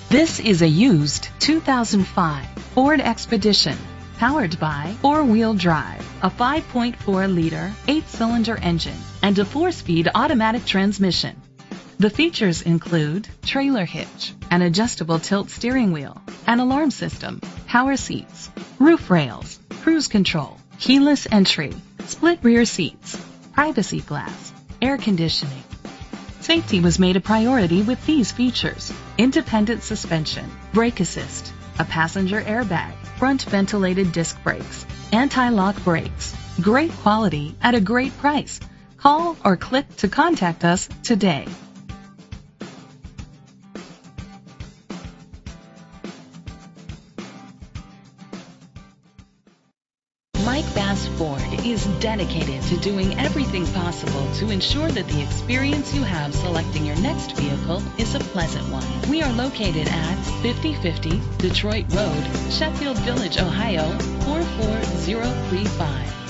This is a used 2005 Ford Expedition, powered by four-wheel drive, a 5.4-liter, 8-cylinder engine, and a 4-speed automatic transmission. The features include trailer hitch, an adjustable tilt steering wheel, an alarm system, power seats, roof rails, cruise control, keyless entry, split rear seats, privacy glass, air conditioning. Safety was made a priority with these features: independent suspension, brake assist, a passenger airbag, front ventilated disc brakes, anti-lock brakes. Great quality at a great price. Call or click to contact us today. Mike Bass Ford is dedicated to doing everything possible to ensure that the experience you have selecting your next vehicle is a pleasant one. We are located at 5050 Detroit Road, Sheffield Village, Ohio 44035.